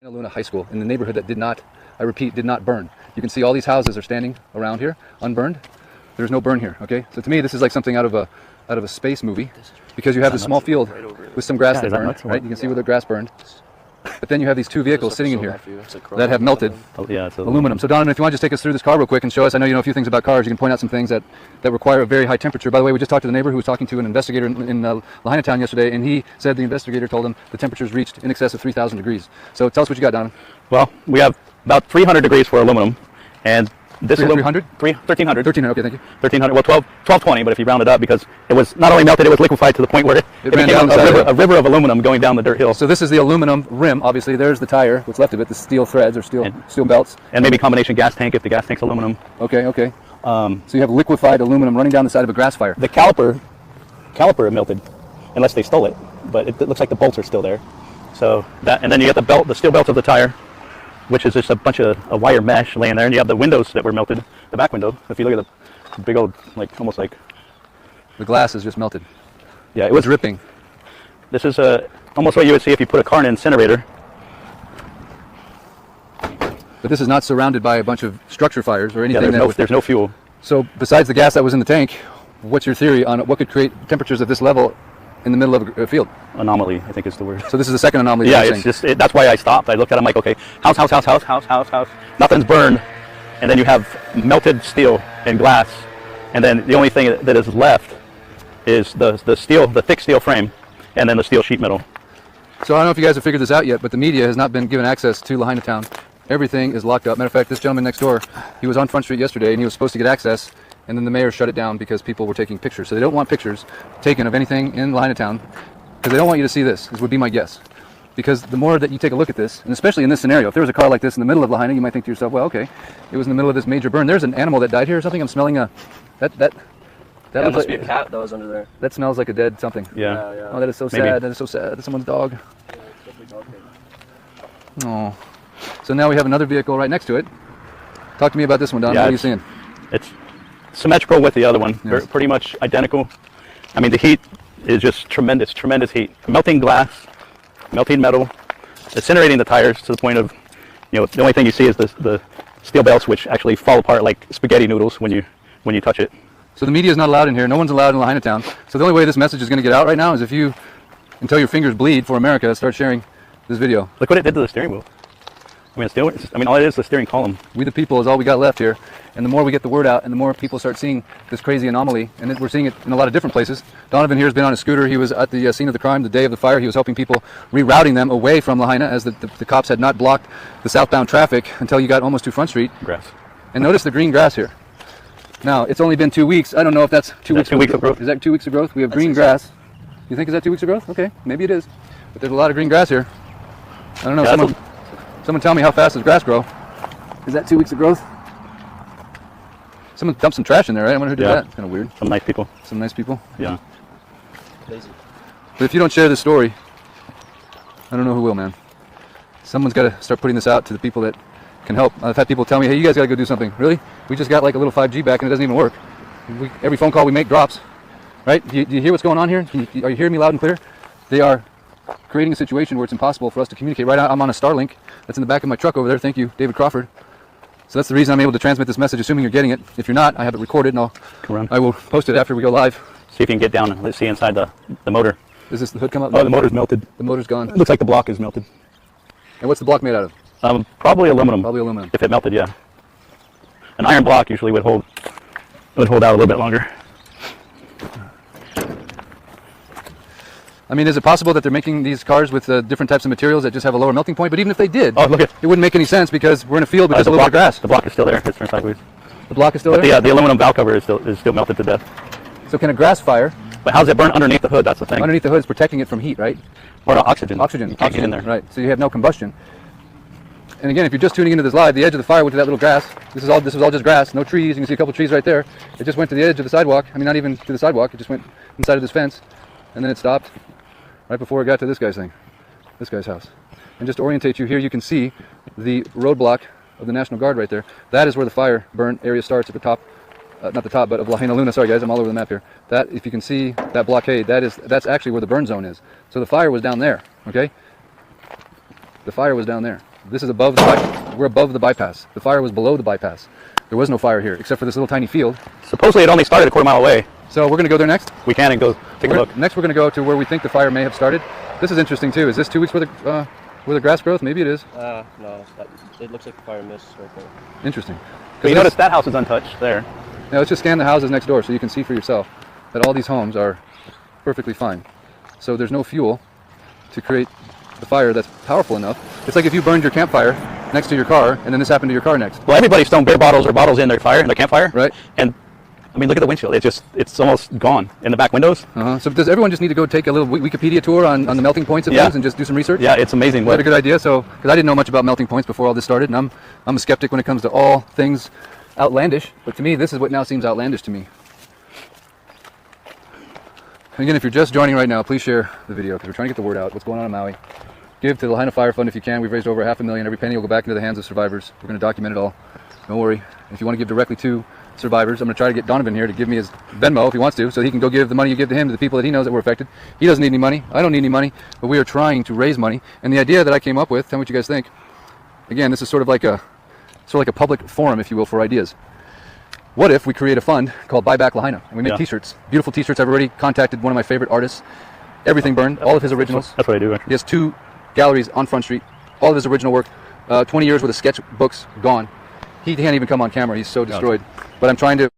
Luna High School in the neighborhood that did not, I repeat, did not burn. You can see all these houses are standing around here, unburned. There's no burn here, okay? So to me, this is like something out of a space movie, because you have this small field with some grass that burned, right? You can see where the grass burned. But then you have these two vehicles sitting in here that have melted aluminum. So Donovan, if you want to just take us through this car real quick and show us, I know you know a few things about cars, you can point out some things that require a very high temperature. By the way, we just talked to the neighbor who was talking to an investigator in Lahaina town yesterday, and he said the investigator told him the temperatures reached in excess of 3,000 degrees. So tell us what you got, Donovan. Well, we have about 300 degrees for aluminum, and this 300? 1300. 1300, okay, thank you. 1300, well 1220, but if you round it up, because it was not only melted, it was liquefied to the point where it ran became down a river of aluminum going down the dirt hill. So this is the aluminum rim, obviously. There's the tire, what's left of it, the steel threads or steel belts. And maybe combination gas tank if the gas tank's aluminum. Okay, okay. So you have liquefied aluminum running down the side of a grass fire. The caliper melted, unless they stole it, but it looks like the bolts are still there. So that, and then you get the belt, the steel belt of the tire, which is just a bunch of a wire mesh laying there, and you have the windows that were melted, the back window. If you look at the big old, like almost like the glass is just melted. Yeah, it was dripping. This is almost what you would see if you put a car in an incinerator. But this is not surrounded by a bunch of structure fires or anything. Yeah, there's no fuel. So besides the gas that was in the tank, what's your theory on what could create temperatures at this level in the middle of a field? Anomaly, I think is the word. So this is the second anomaly. Yeah, it's just that's why I stopped. I looked at it, I'm like, okay, house. Nothing's burned, and then you have melted steel and glass, and then the only thing that is left is the thick steel frame, and then the steel sheet metal. So I don't know if you guys have figured this out yet, but the media has not been given access to Lahaina town. Everything is locked up. Matter of fact, this gentleman next door, he was on Front Street yesterday, and he was supposed to get access, and then the mayor shut it down because people were taking pictures. So they don't want pictures taken of anything in Lahaina town, because they don't want you to see this, would be my guess. Because the more that you take a look at this, and especially in this scenario, if there was a car like this in the middle of Lahaina, you might think to yourself, well, okay, it was in the middle of this major burn. There's an animal that died here or something. I'm smelling that must be a cat that was under there. That smells like a dead something. Yeah. Oh, that is so sad. That is so sad. That's someone's dog. Yeah, it's definitely dog hair. Oh. So now we have another vehicle right next to it. Talk to me about this one, Don. Yeah, what are you seeing? It's symmetrical with the other one. Yes. Pretty much identical. I mean, the heat is just tremendous heat. Melting glass, melting metal, incinerating the tires to the point of, the only thing you see is the steel belts, which actually fall apart like spaghetti noodles when you touch it. So the media is not allowed in here. No one's allowed in Lahaina town. So the only way this message is going to get out right now is if you, until your fingers bleed for America, start sharing this video. Look what it did to the steering wheel. I mean, all it is the steering column. We the people is all we got left here. And the more we get the word out and the more people start seeing this crazy anomaly, and we're seeing it in a lot of different places. Donovan here has been on a scooter. He was at the scene of the crime the day of the fire. He was helping people, rerouting them away from Lahaina, as the cops had not blocked the southbound traffic until you got almost to Front Street. Grass. And notice the green grass here. Now, it's only been 2 weeks. I don't know if that's 2 weeks. 2 weeks of growth. Is that 2 weeks of growth? We have green grass. You think is that 2 weeks of growth? Okay, maybe it is. But there's a lot of green grass here. I don't know. Yeah, someone tell me how fast does grass grow? Is that 2 weeks of growth? Someone dumped some trash in there, right? I wonder who did that. It's kind of weird. Some nice people. Some nice people? Yeah. Lazy. But if you don't share this story, I don't know who will, man. Someone's got to start putting this out to the people that can help. I've had people tell me, hey, you guys got to go do something. Really? We just got like a little 5G back and it doesn't even work. Every phone call we make drops. Right? Do you hear what's going on here? Are you hearing me loud and clear? They are creating a situation where it's impossible for us to communicate. Right now, I'm on a Starlink that's in the back of my truck over there. Thank you, David Crawford. So that's the reason I'm able to transmit this message, assuming you're getting it. If you're not, I have it recorded, and I will post it after we go live. See if you can get down. Let's see inside the motor. Is this the hood come up? Oh, the motor's melted. The motor's gone. It looks like the block is melted. And what's the block made out of? Probably aluminum. Probably aluminum. If it melted, yeah. An iron block usually would hold out a little bit longer. I mean, is it possible that they're making these cars with different types of materials that just have a lower melting point? But even if they did, it wouldn't make any sense because we're in a field with just a little bit of grass. The block is still there. It's turned sideways. The block is still there? Yeah, the aluminum valve cover is still melted to death. So can a grass fire... But how's it burn underneath the hood? That's the thing. Underneath the hood is protecting it from heat, right? Or oxygen. Oxygen. You can't get in there. Right. So you have no combustion. And again, if you're just tuning into this live, the edge of the fire went to that little grass. This was all just grass, no trees. You can see a couple trees right there. It just went to the edge of the sidewalk. I mean, not even to the sidewalk. It just went inside of this fence, and then it stopped right before it got to this guy's house. And just to orientate you here, you can see the roadblock of the National Guard right there. That is where the fire burn area starts at the top. Not the top, but of Lahaina Luna. Sorry guys, I'm all over the map here. That, if you can see that blockade, that's actually where the burn zone is. So the fire was down there, okay? The fire was down there. This is above we're above the bypass. The fire was below the bypass. There was no fire here, except for this little tiny field. Supposedly it only started a quarter mile away. So we're going to go there next? We can and go take a look. Next we're going to go to where we think the fire may have started. This is interesting too. Is this 2 weeks where the grass growth? Maybe it is. No, it looks like a fire mist right there. Interesting. But you notice that house is untouched there. Now let's just scan the houses next door so you can see for yourself that all these homes are perfectly fine. So there's no fuel to create the fire that's powerful enough. It's like if you burned your campfire next to your car and then this happened to your car next. Well, everybody's thrown beer bottles or bottles in their campfire. Right. And I mean, look at the windshield. It's almost gone in the back windows. So does everyone just need to go take a little Wikipedia tour on the melting points of things and just do some research? Yeah, it's amazing. Is that a good idea? So, because I didn't know much about melting points before all this started, and I'm a skeptic when it comes to all things outlandish. But to me, this is what now seems outlandish to me. And again, if you're just joining right now, please share the video because we're trying to get the word out. What's going on in Maui? Give to the Lahaina Fire Fund if you can. We've raised over $500,000. Every penny will go back into the hands of survivors. We're going to document it all. Don't worry. If you want to give directly to survivors, I'm going to try to get Donovan here to give me his Venmo if he wants to, so he can go give the money you give to him to the people that he knows that were affected. He doesn't need any money. I don't need any money, but we are trying to raise money. And the idea that I came up with, tell me what you guys think. Again, this is sort of like a public forum, if you will, for ideas. What if we create a fund called Buy Back Lahaina, and we make T-shirts, beautiful T-shirts. I've already contacted one of my favorite artists. Everything burned, all of his originals. That's what I do. He has 2 galleries on Front Street, all of his original work, 20 years worth of sketchbooks gone. He can't even come on camera. He's so destroyed. But I'm trying to